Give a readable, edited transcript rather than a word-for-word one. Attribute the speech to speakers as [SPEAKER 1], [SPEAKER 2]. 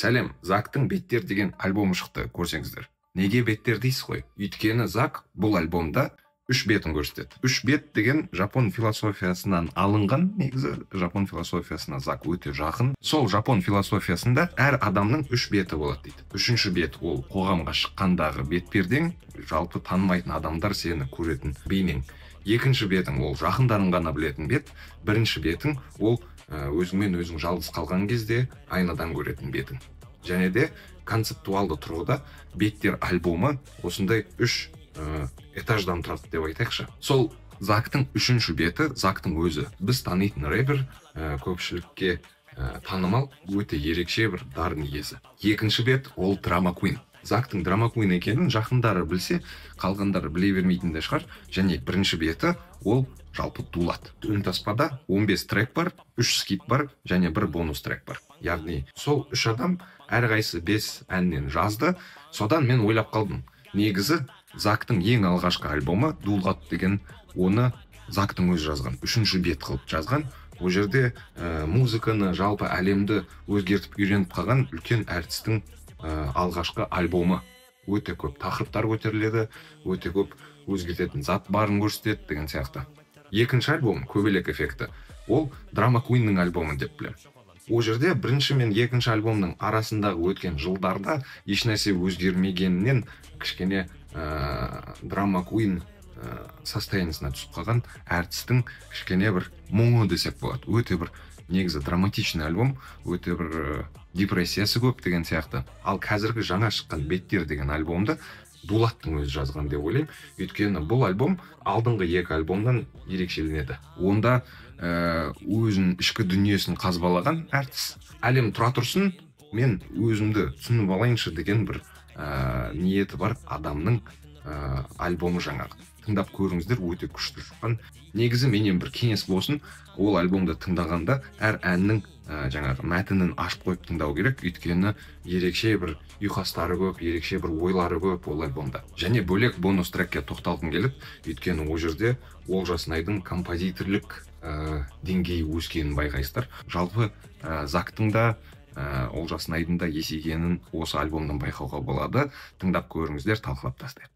[SPEAKER 1] Сәлем, Зактың Беттер деген альбомы шықты, көрсеңіздер. Неге Беттер дейсіз ғой? Өйткені Зак бұл альбомда 3 бетін көрсетеді. 3 бет деген жапон философиясынан алынған, негізі жапон философиясына Зак өте жақын. Сол жапон философиясында әр адамның 3 беті болады дейді. 3-ші бет ол қоғамға шыққандағы бетпердең, жалпы танымайтын адамдар сені көретін бейнең. 2-ші бетің ол жақындарың ғана білетін бет. 1-ші бетің ол өзіңмен өзің жалғыз қалған кезде айнадан көретін бетің. Және де концептуалды тұрғыда Беттер альбомы осындай 3 этаждан тұрады деп айтайықшы. Сол Зактың 3-ші беті Зактың өзі. Біз танитын рэпер, көпшілікке танымал, өте ерекше бір дарын иесі. 2-ші бет ол драма куин. Зактың драма куин екенін жақындары білсе, қалғандары біле бермейтін де шығар. Және 1-ші беті ол жалпы дулат. Үнтаспада 15 трек бар, 3 скит бар, және 1 бонус трек бар. Яғни сол 3 адам әрқайсысы 5 әннен жазды. Содан мен ойлап қалдым. Негізі Зактың ең алғашқы альбомы Дулат деген, оны Зактың өзі жазған, 3-ші бет қылып жазған. Ол жерде музыканы, жалпы әлемді өзгертіп үйреніп қалған үлкен әртістің алғашқы альбомы. Өте көп тақырыптар көтеріледі, өте көп өзгертетін зат барын көрсетеді деген сияқты. 2-ші альбом Көбелек эффекті. Ол драма куиннің альбомы деп білемін. Ол жерде 1-ші мен 2-ші альбомның арасындағы өткен жылдарда ешнәрсе өзгермегенінен кішкене драма куин состояниесіне түсіп қалған әртістің кішкене бір мұңы десек болады. Өте бір негізі драматичный альбом, өте бір депрессиясы көп деген сияқты. Ал қазіргі жаңа шыққан Беттер деген альбомды Дулаттың өзі жазған деп ойлаймын. Өйткені бұл альбом алдыңғы 2 альбомнан ерекшеленеді. Онда өзінің ішкі дүниесін қазбалаған әртіс. Әлем тұра тұрсын, мен өзімді түсініп алайыншы деген бір ниеті бар адамның альбомы жаңағы. Тыңдап көріңіздер, өте күшті шыққан. Негізі менен бір кеңес болсын, ол альбомды тыңдағанда әр әннің жаңағы мәтінін ашып қойып тыңдау керек. Өйткені ерекше бір ұйқастары көп, ерекше бір ойлары көп ол альбомда. Және бөлек бонус трекке тоқталғым келіп, өйткені ол жерде Олжас Найдың композиторлық деңгейі өскенін байқайсыздар. Жалпы Зактың да Олжас Найдың да есейгенін осы альбомдан байқауға болады. Тыңдап көріңіздер, талқылап тастайық.